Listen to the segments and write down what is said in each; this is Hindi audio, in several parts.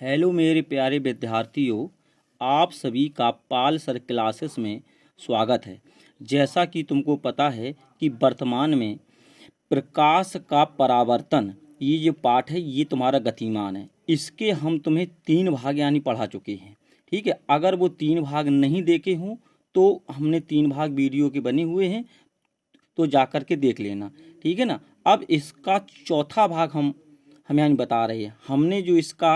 हेलो मेरे प्यारे विद्यार्थियों, आप सभी का पाल सर क्लासेस में स्वागत है। जैसा कि तुमको पता है कि वर्तमान में प्रकाश का परावर्तन ये जो पाठ है ये तुम्हारा गतिमान है। इसके हम तुम्हें 3 भाग यानी पढ़ा चुके हैं। ठीक है, अगर वो 3 भाग नहीं देखे हों तो हमने 3 भाग वीडियो के बने हुए हैं, तो जा कर के देख लेना। ठीक है ना। अब इसका चौथा भाग हम यानी बता रहे हैं। हमने जो इसका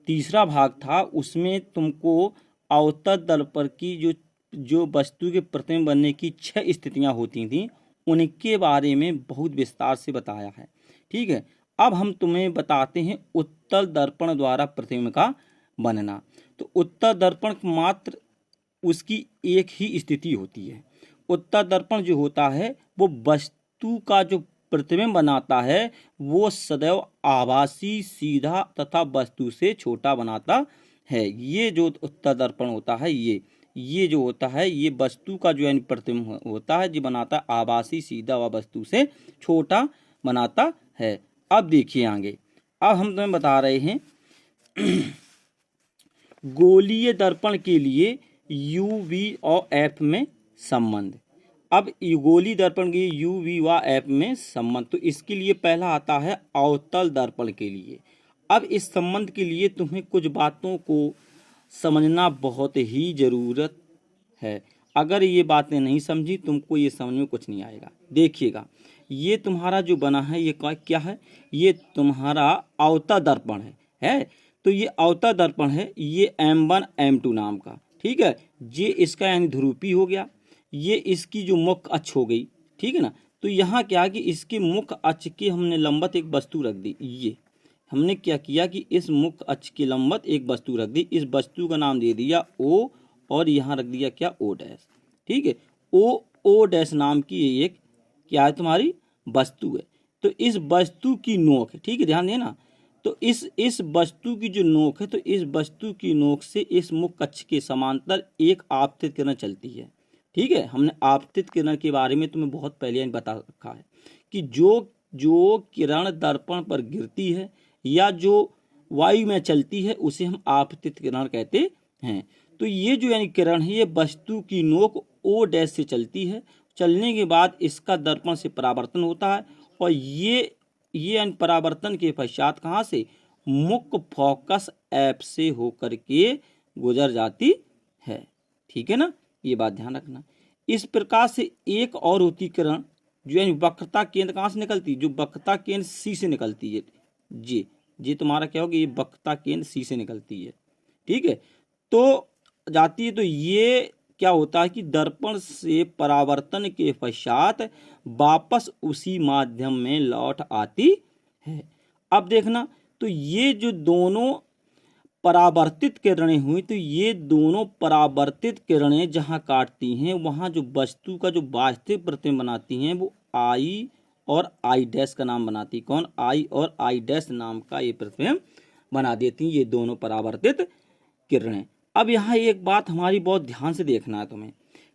तीसरा भाग था उसमें तुमको अवतल दर्पण की जो जो वस्तु के प्रतिबिंब बनने की 6 स्थितियां होती थीं उनके बारे में बहुत विस्तार से बताया है। ठीक है, अब हम तुम्हें बताते हैं उत्तल दर्पण द्वारा प्रतिबिंब का बनना। तो उत्तल दर्पण मात्र उसकी एक ही स्थिति होती है। उत्तल दर्पण जो होता है वो वस्तु का जो प्रतिबिंब बनाता है वो सदैव आभासी, सीधा तथा वस्तु से छोटा बनाता है। ये जो उत्तल दर्पण होता है ये जो होता है ये वस्तु का जो यानी प्रतिबिंब होता है जो बनाता है आभासी, सीधा व वस्तु से छोटा बनाता है। अब देखिए आगे, अब हम तुम्हें बता रहे हैं गोलीय दर्पण के लिए यू वी और एफ में संबंध। अब गोलीय दर्पण के यू वी व एफ में संबंध, तो इसके लिए पहला आता है अवतल दर्पण के लिए। अब इस संबंध के लिए तुम्हें कुछ बातों को समझना बहुत ही जरूरत है। अगर ये बातें नहीं समझी तुमको ये समझ में कुछ नहीं आएगा। देखिएगा, ये तुम्हारा जो बना है ये क्या है, ये तुम्हारा अवतल दर्पण है। तो ये अवतल दर्पण है, ये M1 M2 नाम का। ठीक है, ये इसका यानी ध्रुवीय हो गया, ये इसकी जो मुख्य अक्ष हो गई। ठीक है ना। तो यहाँ क्या कि इसके मुख्य अक्ष के हमने लंबवत एक वस्तु रख दी। ये हमने क्या किया कि इस मुख्य अक्ष के लंबवत एक वस्तु रख दी। इस वस्तु का नाम दे दिया O और यहाँ रख दिया क्या O डैश। ठीक है, O डैश नाम की एक क्या है तुम्हारी वस्तु है। तो इस वस्तु की नोक, ठीक है ध्यान देना, तो इस वस्तु की जो नोक है, तो इस वस्तु की नोक से इस मुख्य अक्ष के समांतर एक आपतित किरण चलती है। ठीक है, हमने आपतित किरण के बारे में तुम्हें बहुत पहले बता रखा है कि जो किरण दर्पण पर गिरती है या जो वायु में चलती है उसे हम आपतित किरण कहते हैं। तो ये जो यानी किरण है ये वस्तु की नोक O डैश से चलती है। चलने के बाद इसका दर्पण से परावर्तन होता है और ये यानी परावर्तन के पश्चात कहाँ से मुख्य फोकस एफ से होकर के गुजर जाती है। ठीक है ना, ये बात ध्यान रखना। इस प्रकार से एक और होती किरण जो यानी वक्रता केंद्र कहाँ से निकलती, जो वक्रता केंद्र सी से निकलती है। जी तुम्हारा क्या होगा, ये वक्रता केंद्र सी से निकलती है। ठीक है, तो जाती है। तो ये क्या होता है कि दर्पण से परावर्तन के पश्चात वापस उसी माध्यम में लौट आती है। अब देखना, तो ये जो दोनों परावर्तित किरणें हुई, तो ये दोनों परावर्तित किरणें जहां काटती हैं वहां जो वस्तु का जो वास्तविक प्रतिबिंब बनाती हैं वो आई और आई डैश का नाम बनाती। कौन, आई और आई डैश नाम का ये प्रतिबिंब बना देती ये दोनों परावर्तित किरणें। अब यहाँ एक बात हमारी बहुत ध्यान से देखना है तुम्हें।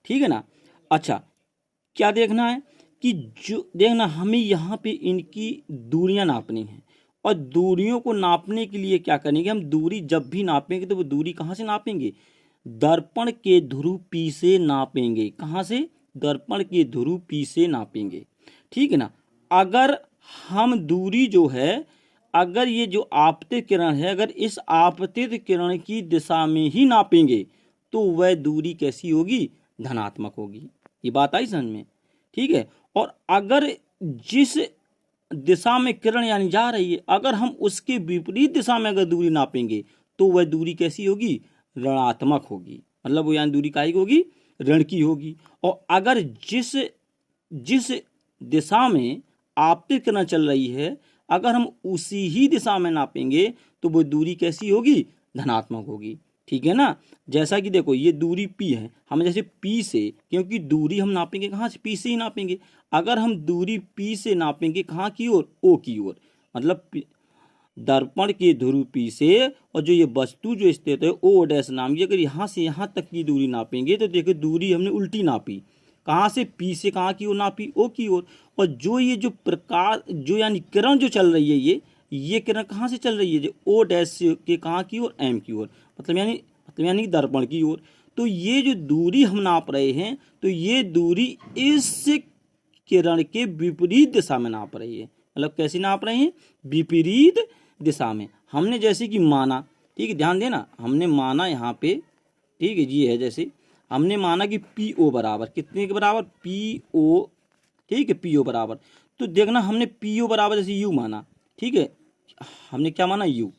ठीक है ना। अच्छा, क्या देखना है कि जो देखना हमें यहाँ पे इनकी दूरियां नापनी है और दूरियों को नापने के लिए क्या करेंगे, हम दूरी जब भी नापेंगे तो वो दूरी कहाँ से नापेंगे, दर्पण के ध्रुव P से नापेंगे। कहाँ से, दर्पण के ध्रुव P से नापेंगे। ठीक है ना। अगर हम दूरी जो है, अगर ये जो आपतित किरण है अगर इस आपतित किरण की दिशा में ही नापेंगे तो वह दूरी कैसी होगी, धनात्मक होगी। ये बात आई समझ में। ठीक है, और अगर जिस दिशा में किरण यानी जा रही है अगर हम उसके विपरीत दिशा में अगर दूरी नापेंगे तो वह दूरी कैसी होगी, ऋणात्मक होगी। मतलब वो यानी दूरी काई होगी, ऋण की होगी। और अगर जिस दिशा में आपतित किरण चल रही है अगर हम उसी ही दिशा में नापेंगे तो वो दूरी कैसी होगी, धनात्मक होगी। ठीक है ना। जैसा कि देखो ये दूरी P है, हम जैसे P से, क्योंकि दूरी हम नापेंगे कहाँ से, P से ही नापेंगे। अगर हम दूरी P से नापेंगे कहाँ की ओर, O की ओर, मतलब दर्पण के ध्रुव P से, और जो ये वस्तु जो स्थित है O डैश नाम की, अगर यहाँ से यहाँ तक की दूरी नापेंगे तो देखो दूरी हमने उल्टी नापी। कहाँ से, P से कहाँ की ओर नापी, O की ओर। और जो ये जो प्रकाश जो यानी किरण जो चल रही है ये किरण कहाँ से चल रही है, जो ओ डैश के कहाँ की ओर, एम की ओर, मतलब यानी दर्पण की ओर। तो ये जो दूरी हम नाप रहे हैं, तो ये दूरी इस किरण के विपरीत दिशा में नाप रही है। मतलब कैसे नाप रहे हैं, विपरीत दिशा में। हमने जैसे कि माना, ठीक है, ध्यान देना, हमने माना यहाँ पे, ठीक है जी, है जैसे हमने माना कि पी ओ बराबर कितने के बराबर, पी ओ, ठीक है, पी ओ बराबर, तो देखना हमने पी ओ बराबर जैसे यू माना, ठीक है, हमने क्या माना, यू।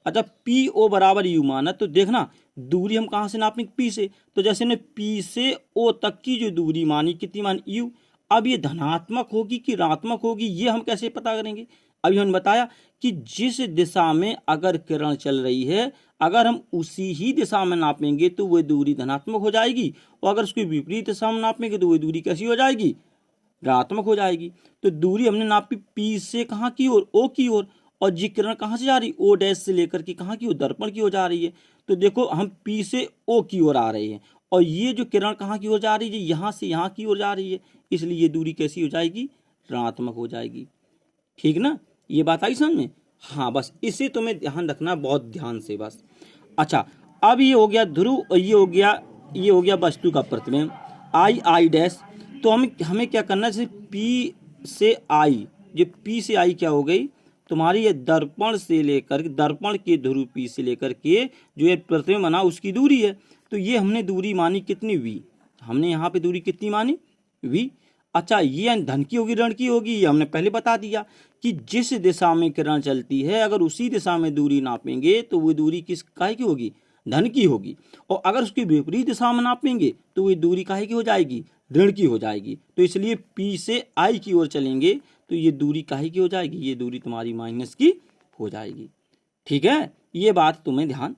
अच्छा, पी ओ बराबर यू माना, तो देखना दूरी हम कहाँ से नापेंगे, पी से। तो जैसे हमने पी से ओ तक की जो दूरी मानी, कितनी मानी, यू। अब ये धनात्मक होगी कि ऋणात्मक होगी, ये हम कैसे पता करेंगे। अभी हमने बताया कि जिस दिशा में अगर किरण चल रही है, अगर हम उसी ही दिशा में नापेंगे तो वह दूरी धनात्मक हो जाएगी, और अगर उसकी विपरीत दिशा में नापेंगे तो वह दूरी कैसी हो जाएगी, ऋणात्मक हो जाएगी। तो दूरी हमने नापी पी से कहाँ की ओर, ओ की ओर, और जी किरण कहाँ से जा रही, ओ डैश से लेकर के कहाँ की ओर, दर्पण की ओर जा रही है। तो देखो हम पी से ओ की ओर आ रहे हैं, और ये जो किरण कहाँ की ओर जा रही है, यहाँ से यहाँ की ओर जा रही है, इसलिए ये दूरी कैसी हो जाएगी, ऋणात्मक हो जाएगी। ठीक ना, ये बात आई समझ में। हाँ, बस इसे तुम्हें ध्यान रखना बहुत ध्यान से बस। अच्छा, अब ये हो गया ध्रुव, और ये हो गया वस्तु का प्रतिबिंब, आई डैश। तो हमें क्या करना है, जैसे पी से आई, ये पी से आई क्या हो गई तुम्हारी, ये दर्पण से लेकर, दर्पण के ध्रुव पी से लेकर के जो ये प्रतिबिंब बना उसकी दूरी है। तो ये हमने दूरी मानी कितनी, वी। हमने यहाँ पे दूरी कितनी मानी, वी। अच्छा, ये धन की होगी ऋण की होगी, ये हमने पहले बता दिया कि जिस दिशा में किरण चलती है अगर उसी दिशा में दूरी नापेंगे तो वो दूरी किस काहे की होगी, धन की होगी, और अगर उसकी विपरीत दिशा में नापेंगे तो वो दूरी काहे की हो जाएगी, ऋण की हो जाएगी। तो इसलिए पी से आई की ओर चलेंगे तो ये दूरी काहे की हो जाएगी, ये दूरी तुम्हारी माइनस की हो जाएगी। ठीक है, ये बात तुम्हें ध्यान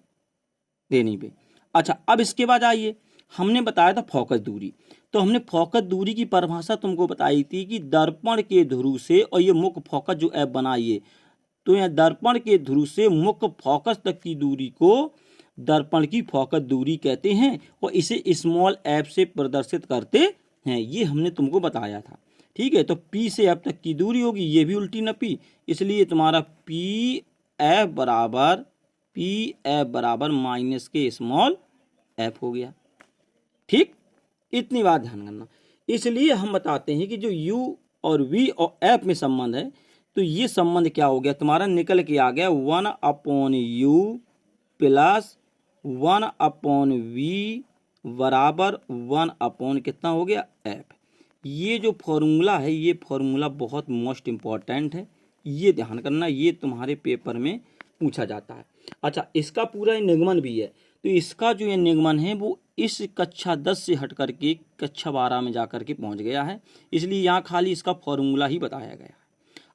देनी पे। अच्छा, अब इसके बाद आइए, हमने बताया था फोकस दूरी। तो हमने फोकस दूरी की परिभाषा तुमको बताई थी कि दर्पण के ध्रुव से, और ये मुख्य फोकस जो एफ बनाइए, तो यह दर्पण के ध्रुव से मुख्य फोकस तक की दूरी को दर्पण की फोकस दूरी कहते हैं, और इसे स्मॉल एफ से प्रदर्शित करते हैं, ये हमने तुमको बताया था। ठीक है, तो पी से एफ तक की दूरी होगी, ये भी उल्टी नपी, इसलिए तुम्हारा पी एफ बराबर माइनस के स्मॉल एफ हो गया। ठीक, इतनी बात ध्यान करना। इसलिए हम बताते हैं कि जो u और v और f में संबंध है, तो ये संबंध क्या हो गया तुम्हारा, निकल के आ गया 1/u प्लस 1/v बराबर 1/ कितना हो गया, f। ये जो फॉर्मूला है, ये फॉर्मूला बहुत मोस्ट इम्पॉर्टेंट है, ये ध्यान करना, ये तुम्हारे पेपर में पूछा जाता है। अच्छा, इसका पूरा निगमन भी है, तो इसका जो ये निगमन है वो इस कक्षा 10 से हट करके कक्षा 12 में जा करके पहुंच गया है, इसलिए यहाँ खाली इसका फॉर्मूला ही बताया गया है।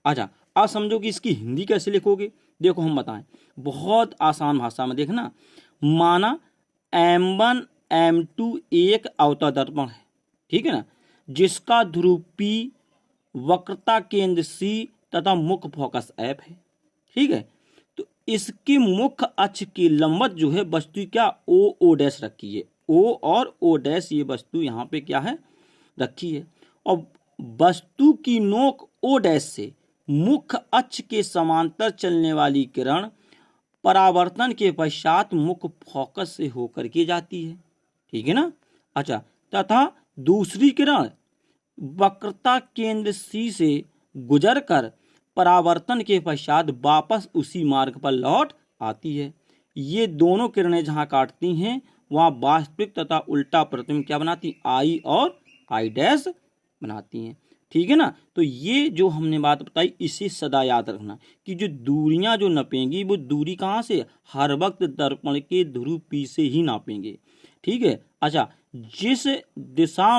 अच्छा, अब समझो कि इसकी हिंदी कैसे लिखोगे, देखो हम बताएं, बहुत आसान भाषा में। देखना, माना M1 M2 एक अवतल दर्पण है, ठीक है ना, जिसका ध्रुव P, वक्रता केंद्र C तथा मुख्य फोकस F है। ठीक है, तो इसकी मुख्य अक्ष की लंबवत जो है वस्तु क्या, ओ डैश रखी है, ओ और ओ डैश ये वस्तु यहाँ पे क्या है, रखी है, और वस्तु की नोक ओ डैश से मुख्य अक्ष के समांतर चलने वाली किरण परावर्तन के पश्चात मुख्य फोकस से होकर के जाती है। ठीक है ना। अच्छा, तथा दूसरी किरण वक्रता केंद्र सी से गुजरकर परावर्तन के पश्चात वापस उसी मार्ग पर लौट आती है। ये दोनों किरणें जहां काटती हैं वहां वास्तविक तथा उल्टा प्रतिबिंब क्या बनाती, आई और आई डैश बनाती हैं। ठीक है ना। तो ये जो हमने बात बताई इसे सदा याद रखना कि जो दूरियां जो नपेंगी वो दूरी कहाँ से, हर वक्त दर्पण के ध्रुव पी से ही नापेंगे। ठीक है। अच्छा, जिस दिशा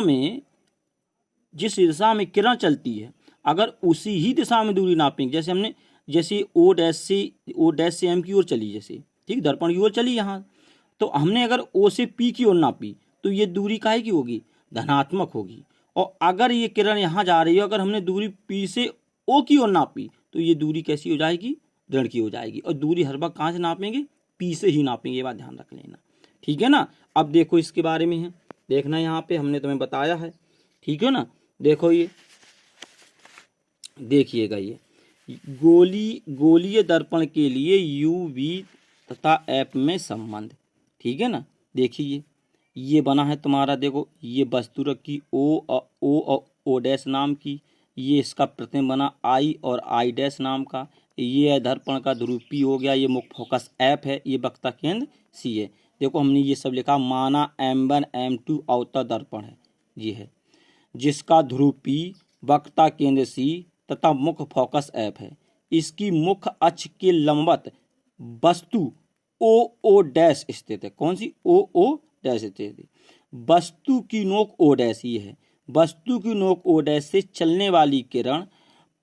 में किरण चलती है अगर उसी ही दिशा में दूरी नापेंगे, जैसे ओ डैश से एम की ओर चली, जैसे ठीक दर्पण की ओर चली यहाँ, तो हमने अगर ओ से पी की ओर नापी तो ये दूरी काहे की होगी, धनात्मक होगी। और अगर ये किरण यहाँ जा रही है, अगर हमने दूरी पी से ओ की ओर नापी तो ये दूरी कैसी हो जाएगी, ऋण की हो जाएगी। और दूरी हर वक्त कहाँ से नापेंगे, पी से ही नापेंगे, ये बात ध्यान रख लेना। ठीक है ना। अब देखो इसके बारे में है, देखना यहाँ पे हमने तुम्हें बताया है। ठीक है ना। देखो ये देखिएगा, गोलीय दर्पण के लिए यू वी तथा एफ में संबंध। ठीक है ना, देखिए ये बना है तुम्हारा, देखो ये वस्तु रखी ओ डैश नाम की, ये इसका प्रतिबिंब बना आई और आई डैश नाम का, ये है दर्पण का ध्रुव P हो गया, ये मुख्य फोकस F है, ये वक्रता केंद्र C है। देखो हमने ये सब लिखा, माना M1 M2 अवतल दर्पण है, ये है जिसका ध्रुव P, वक्रता केंद्र C तथा मुख्य फोकस F है। इसकी मुख्य अक्ष के लंबवत वस्तु ओ डैश स्थित है। कौन सी? ओ डैश स्थित है। वस्तु की नोक ओ डैश, ये है वस्तु की नोक ओ डैश से चलने वाली किरण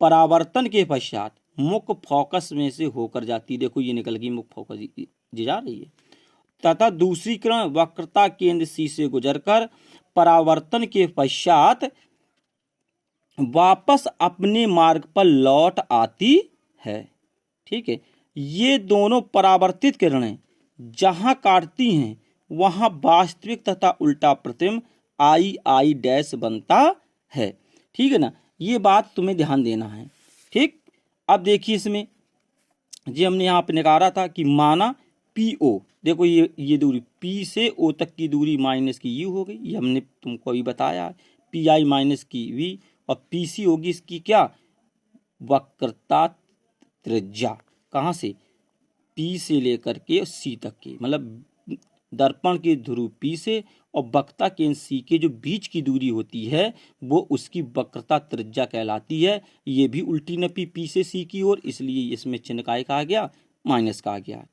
परावर्तन के पश्चात मुख्य फोकस में से होकर जाती, देखो ये निकल गई मुख्य फोकस, ये जा रही है, तथा दूसरी किरण वक्रता केंद्र C से गुजरकर परावर्तन के पश्चात वापस अपने मार्ग पर लौट आती है। ठीक है, ये दोनों परावर्तित किरणें जहां काटती हैं वहां वास्तविक तथा उल्टा प्रतिबिंब आई डैश बनता है। ठीक है ना, ये बात तुम्हें ध्यान देना है। ठीक, अब देखिए इसमें जी हमने यहाँ पे निकाला था कि माना PO, देखो ये दूरी P से O तक की दूरी माइनस की U हो गई, ये हमने तुमको अभी बताया है, PI माइनस की V और PC होगी इसकी क्या? वक्रता त्रिज्या। कहाँ से? P से लेकर के C तक की, मतलब दर्पण के ध्रुव P से और वक्रता केंद्र C के जो बीच की दूरी होती है वो उसकी वक्रता त्रिज्या कहलाती है। ये भी उल्टी नपी P से C की ओर, इसलिए इसमें चिन्ह काय कहा गया? माइनस कहा गया।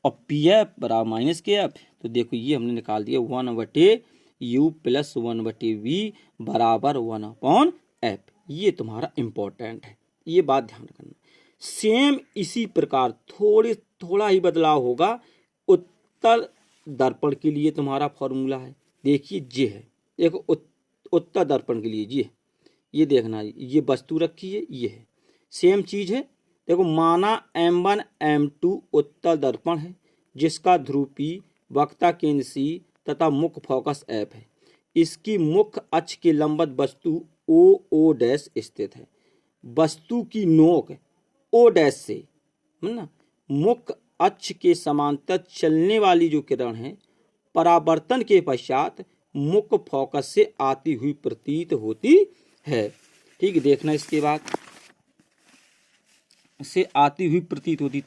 और PF बराबर माइनस KF, तो देखो ये हमने निकाल दिया 1/U प्लस 1/V बराबर 1/F। ये तुम्हारा इंपॉर्टेंट है, ये बात ध्यान रखना। सेम इसी प्रकार थोड़ा ही बदलाव होगा उत्तल दर्पण के लिए। तुम्हारा फॉर्मूला है, देखिए ये है, देखो उत्तल दर्पण के लिए ये देखना, ये वस्तु रखी है, ये है सेम चीज है। देखो माना M1 M2 उत्तल दर्पण है जिसका ध्रुव P, वक्रता केंद्र C तथा मुख्य फोकस F है। इसकी मुख्य अक्ष के लंबवत वस्तु O डैश स्थित है। वस्तु की नोक O डैश से ना मुख्य अक्ष के समांतर चलने वाली जो किरण है परावर्तन के पश्चात मुख्य फोकस से आती हुई प्रतीत होती है। ठीक, देखना इसके बाद से आती हुई प्रतीत होती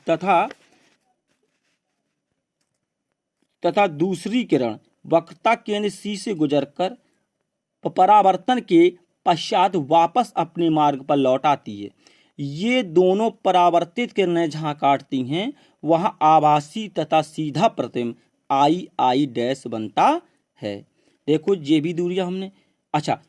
तथा दूसरी किरण वक्रता केंद्र C से गुजरकर परावर्तन के पश्चात वापस अपने मार्ग पर लौट आती है। ये दोनों परावर्तित किरणें जहां काटती हैं वहां आभासी तथा सीधा प्रतिबिंब आई डैश बनता है। देखो ये भी दूरियां हमने, अच्छा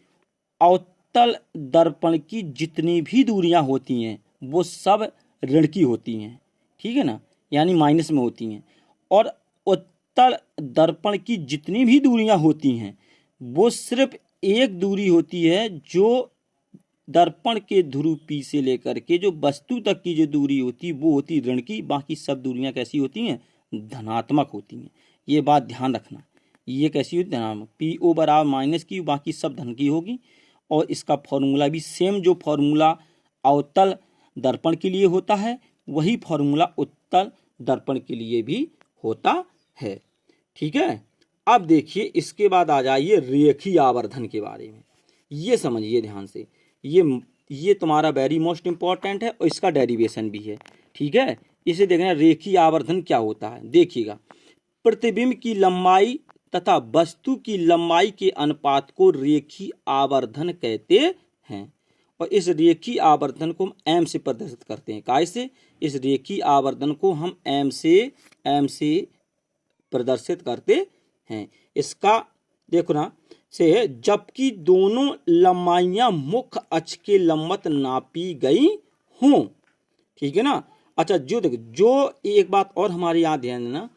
अवतल दर्पण की जितनी भी दूरियां होती हैं वो सब ऋण की होती हैं। ठीक है ना, यानी माइनस में होती हैं। और उत्तल दर्पण की जितनी भी दूरियां होती हैं वो सिर्फ एक दूरी होती है जो दर्पण के ध्रुव P से लेकर के जो वस्तु तक की जो दूरी होती है वो होती ऋण की, बाकी सब दूरियां कैसी होती हैं? धनात्मक होती हैं। ये बात ध्यान रखना, ये कैसी होती है? धनात्मक। PO बराबर माइनस की, बाकी सब धन की होगी। और इसका फॉर्मूला भी सेम, जो फॉर्मूला अवतल दर्पण के लिए होता है वही फॉर्मूला उत्तल दर्पण के लिए भी होता है। ठीक है, अब देखिए इसके बाद आ जाइए रेखीय आवर्धन के बारे में। ये समझिए ध्यान से, ये तुम्हारा वेरी मोस्ट इंपॉर्टेंट है और इसका डेरिवेशन भी है। ठीक है, इसे देखना रेखीय आवर्धन क्या होता है। देखिएगा, प्रतिबिंब की लंबाई तथा वस्तु की लंबाई के अनुपात को रेखीय आवर्धन कहते हैं। और इस रेखीय आवर्धन को हम M से प्रदर्शित करते हैं। कैसे? इस रेखीय आवर्धन को हम M से प्रदर्शित करते हैं। इसका देखो ना से, जबकि दोनों लंबाइयां मुख्य अक्ष के लंबवत नापी गई हों। ठीक है ना। अच्छा, जो एक बात और हमारे यहाँ ध्यान देना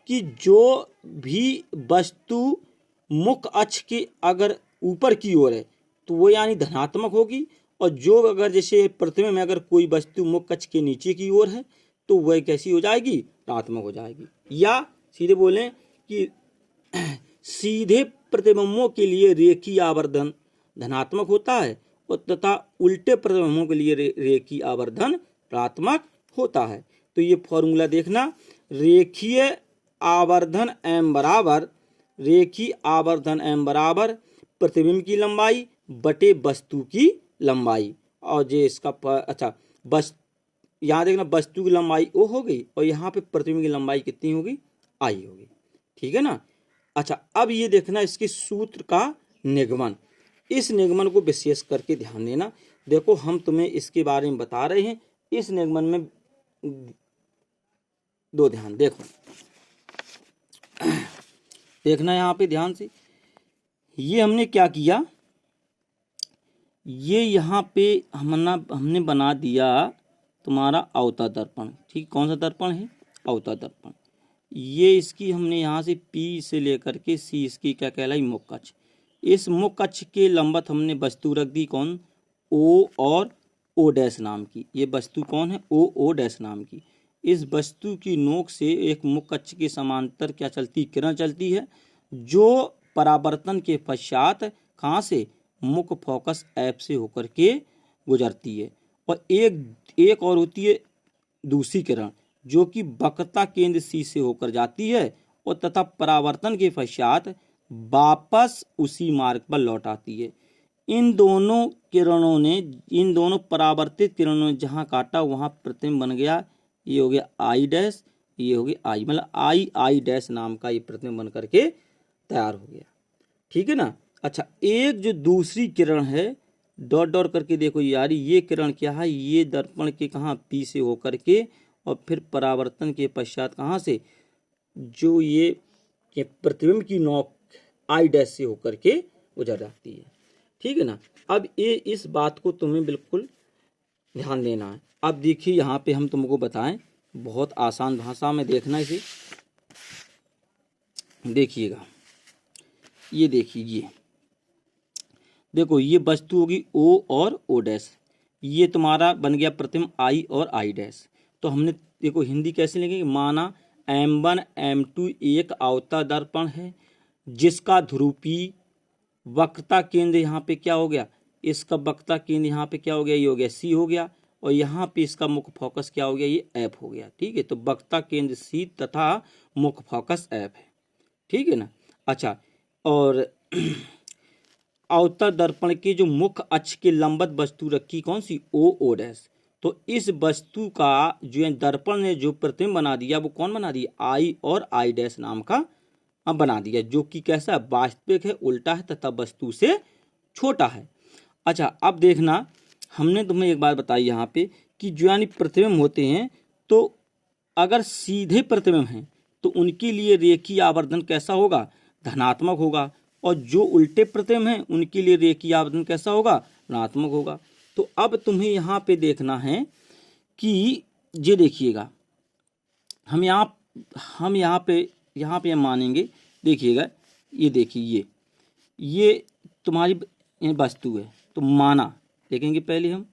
कि जो भी वस्तु मुख्य अक्ष के अगर ऊपर की ओर है तो वो यानी धनात्मक होगी, और जो अगर जैसे प्रतिबिंब में अगर कोई वस्तु मुख्य अक्ष के नीचे की ओर है तो वह कैसी हो जाएगी? ऋणात्मक हो जाएगी। या सीधे बोलें कि सीधे प्रतिबिंबों के लिए रेखीय आवर्धन धनात्मक होता है और तथा उल्टे प्रतिबिंबों के लिए रेखीय आवर्धन ऋणात्मक होता है। तो ये फॉर्मूला देखना, रेखीय आवर्धन m बराबर प्रतिबिंब की लंबाई बटे वस्तु की लंबाई। और जो इसका अच्छा बस यहाँ देखना, वस्तु की लंबाई ओ हो गई और यहाँ पे प्रतिबिंब की लंबाई कितनी होगी, आई होगी। ठीक है ना। अच्छा, अब ये देखना इसके सूत्र का निगमन, इस निगमन को विशेष करके ध्यान देना। देखो हम तुम्हें इसके बारे में बता रहे हैं, इस निगमन में दो ध्यान देखो, देखना यहाँ पे ध्यान से। ये हमने क्या किया, ये यहाँ पे हमने बना दिया तुम्हारा अवतल दर्पण। ठीक, कौन सा दर्पण है, अवतल दर्पण। ये इसकी हमने यहाँ से P से लेकर के C इसकी क्या कहलाई, मुख्य अक्ष। इस मुख्य अक्ष के लंबवत हमने वस्तु रख दी कौन, O और O डैश नाम की। ये वस्तु कौन है, O डैश नाम की। इस वस्तु की नोक से एक मुख्य अक्ष के समांतर क्या चलती, किरण चलती है, जो परावर्तन के पश्चात कहाँ से, मुख्य फोकस F से होकर के गुजरती है। और एक और होती है दूसरी किरण, जो कि वक्रता केंद्र C से होकर जाती है और तथा परावर्तन के पश्चात वापस उसी मार्ग पर लौट आती है। इन दोनों परावर्तित किरणों ने जहां काटा वहां प्रतिबिंब बन गया। ये हो गया I डैश, ये हो गया I, मतलब I डैश नाम का ये प्रतिबिंब बन करके तैयार हो गया। ठीक है ना। अच्छा, एक जो दूसरी किरण है, डॉट डॉट करके देखो यार, ये किरण क्या है, ये दर्पण के कहाँ, P से होकर के और फिर परावर्तन के पश्चात कहाँ से, जो ये प्रतिबिंब की नोक I डैश से होकर के गुजर जाती है। ठीक है ना। अब ये इस बात को तुम्हें बिल्कुल ध्यान देना है। अब देखिए यहाँ पे हम तुमको बताएं, बहुत आसान भाषा में देखना इसे, देखिएगा। ये देखिए, ये देखो, ये वस्तु होगी O और O डैश, ये तुम्हारा बन गया प्रतिबिंब I और I डैश। तो हमने देखो हिंदी कैसे लिखेंगे, माना M1 M2 एक अवतल दर्पण है जिसका ध्रुवीय वक्रता केंद्र यहाँ पे क्या हो गया, इसका वक्रता केंद्र यहाँ पे क्या हो गया, ये हो गया C हो गया, और यहाँ पे इसका मुख्य फोकस क्या हो गया, ये F हो गया। ठीक है, तो वक्रता केंद्र C तथा मुख्य फोकस F है। ठीक है ना। अच्छा, और अवतल दर्पण के जो मुख्य अक्ष के लंबवत वस्तु रखी कौन सी, O डैश। तो इस वस्तु का जो दर्पण ने जो प्रतिबिंब बना दिया वो कौन बना दिया, I और I डैश नाम का बना दिया, जो कि कैसा वास्तविक है, उल्टा है तथा वस्तु से छोटा है। अच्छा, अब देखना, हमने तुम्हें एक बात बताई यहाँ पे कि जो यानी प्रतिबिंब होते हैं, तो अगर सीधे प्रतिबिंब हैं तो उनके लिए रेखीय आवर्धन कैसा होगा, धनात्मक होगा, और जो उल्टे प्रतिबिंब हैं उनके लिए रेखीय आवर्धन कैसा होगा, ऋणात्मक होगा। तो अब तुम्हें यहाँ पे देखना है कि ये देखिएगा, हम यहाँ पे हम मानेंगे, देखिएगा, ये देखिए, ये तुम्हारी वस्तु है, तो माना देखेंगे पहले हम,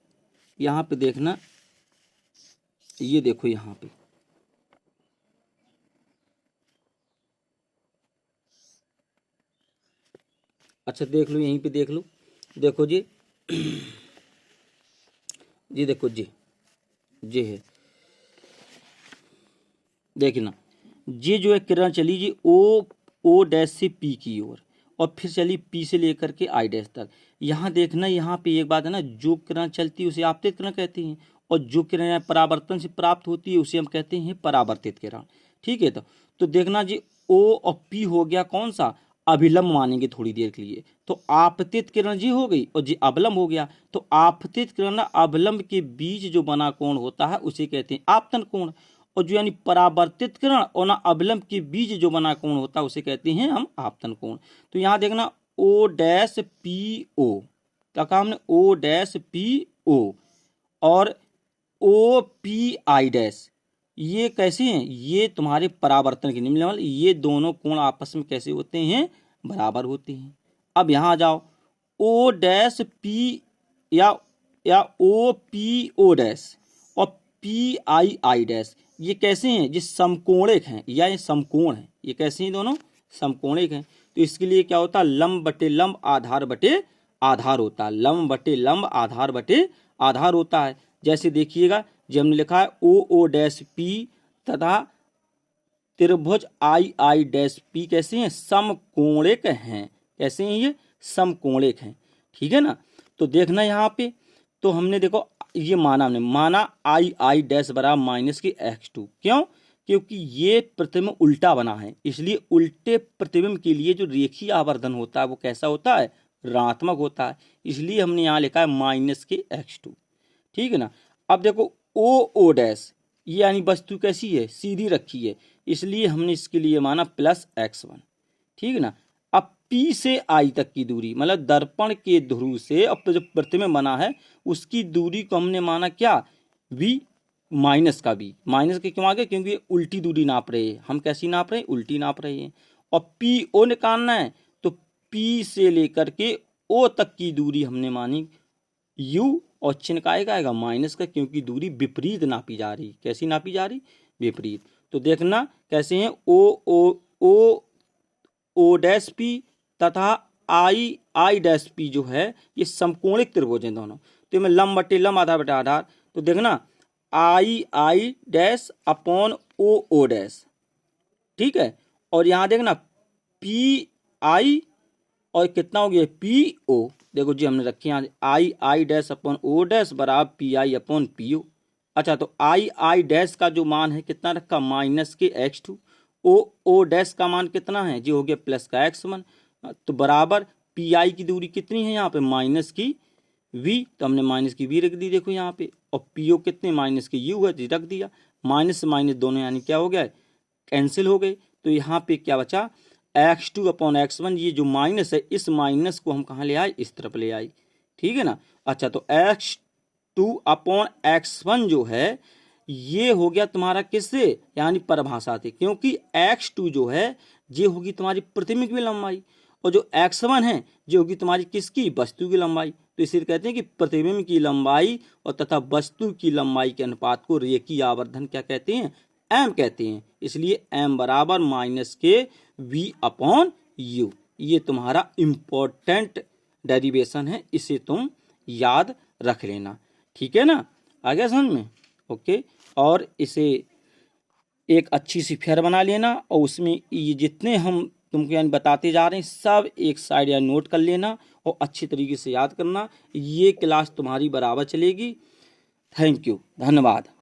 यहाँ पे देखना, ये देखो यहाँ पे, अच्छा देख लो, यहीं पे देख लो, देखो जी, जी देखो जी है, देखना, ये जो है किरण चली जी O डैश से P की ओर और फिर चली P से लेकर के I डैश तक। यहाँ देखना, यहाँ पे एक बात है ना, जो किरण चलती है उसे आपतित किरण कहते हैं, और जो किरण परावर्तन से प्राप्त होती है उसे हम कहते हैं परावर्तित किरण। ठीक है, तो देखना जी, O और P हो गया कौन सा, अभिलंब मानेंगे थोड़ी देर के लिए, तो आपतित किरण जी हो गई और जी अवलंब हो गया। तो आपतित किरण अवलंब के बीच जो बना कोण होता है उसे कहते हैं आपतन कोण, और जो यानी परावर्तित किरण और ना अवलंब के बीच जो बना कोण होता है उसे कहते हैं हम आपतन कोण। तो यहाँ देखना, O डैश PO, क्या कहा हमने, O डैश PO और OPI डैश, ये कैसे हैं, ये तुम्हारे परावर्तन के निम्न, ये दोनों कोण आपस में कैसे होते हैं, बराबर होते हैं। अब यहाँ जाओ, O डैश P या OPO डैश और PII डैश, ये कैसे हैं, ये समकोणिक हैं या ये समकोण हैं, ये कैसे हैं, दोनों समकोणिक हैं। तो इसके लिए क्या होता है, लंब बटे लंब, आधार बटे आधार होता है, लंब बटे लंब, आधार बटे आधार होता है। जैसे देखिएगा, जो हमने लिखा है ओ ओ डैश पी तथा त्रिभुज आई आई डैश पी कैसे हैं, समकोणिक हैं। कैसे हैं ये, समकोणिक हैं। ठीक है ना। तो देखना यहाँ पे, तो हमने देखो ये माना आई आई डैश बराबर माइनस की x2। क्यों, क्योंकि ये प्रतिबिंब उल्टा बना है, इसलिए उल्टे प्रतिबिंब के लिए जो रेखीय आवर्धन होता है वो कैसा होता है, ऋणात्मक होता है। इसलिए हमने यहाँ लिखा है माइनस के x2। ठीक है ना। अब देखो ओ ओ डैश, ये यानी वस्तु कैसी है, सीधी रखी है, इसलिए हमने इसके लिए माना प्लस x1। ठीक है ना। अब P से I तक की दूरी, मतलब दर्पण के ध्रुव से अब जो प्रतिबिंब बना है उसकी दूरी को हमने माना क्या, V माइनस का V। माइनस के क्यों आगे, क्योंकि ये उल्टी दूरी नाप रहे हैं, हम कैसी नाप रहे हैं, उल्टी नाप रहे हैं। और PO निकालना है, तो P से लेकर के O तक की दूरी हमने मानी U, और चिन्ह का आएगा माइनस का, क्योंकि दूरी विपरीत नापी जा रही। कैसी नापी जा रही, विपरीत। तो देखना कैसे हैं, ओ डैश पी तथा आई आई डैश पी जो है ये समकोणिक त्रिभुज हैं दोनों। तो मैं लंब बटे लंब, आधार बटे आधार, तो देखना I I dash upon O O dash. ठीक है। और यहाँ देखना पी आई और कितना हो गया पी ओ। देखो जी हमने रखी यहाँ I I dash upon O dash बराबर P I upon P O. अच्छा, तो आई आई डैश का जो मान है कितना रखा, माइनस के x2। ओ डैश का मान कितना है जी, हो गया प्लस का x1। तो बराबर पी आई की दूरी कितनी है यहाँ पे, माइनस की v, तो हमने माइनस की v रख दी देखो यहाँ पे। और पी ओ कितने, माइनस के u है, रख दिया। माइनस से माइनस दोनों यानी क्या हो गया, कैंसिल हो गए। तो यहाँ पे क्या बचा, x2 अपॉन x1। ये जो माइनस है इस माइनस को हम कहाँ ले आए, इस तरफ ले आए। ठीक है ना। अच्छा, तो x2 अपॉन x1 जो है ये हो गया तुम्हारा किससे, यानी परिभाषा से, क्योंकि x2 जो है ये होगी तुम्हारी प्रतिबिंब की लंबाई, और जो x1 है ये होगी तुम्हारी किसकी, वस्तु की लंबाई। तो इसे कहते हैं कि प्रतिबिंब की लंबाई और तथा वस्तु की लंबाई के अनुपात को रेखीय आवर्धन क्या कहते हैं, m कहते हैं। इसलिए m बराबर माइनस के v अपॉन u। ये तुम्हारा इंपॉर्टेंट डेरिवेशन है, इसे तुम याद रख लेना। ठीक है ना, आ गया समझ में, ओके। और इसे एक अच्छी सी फेयर बना लेना, और उसमें ये जितने हम तुमको यानी बताते जा रहे हैं सब एक साइड या नोट कर लेना और अच्छी तरीके से याद करना। ये क्लास तुम्हारी बराबर चलेगी। थैंक यू, धन्यवाद।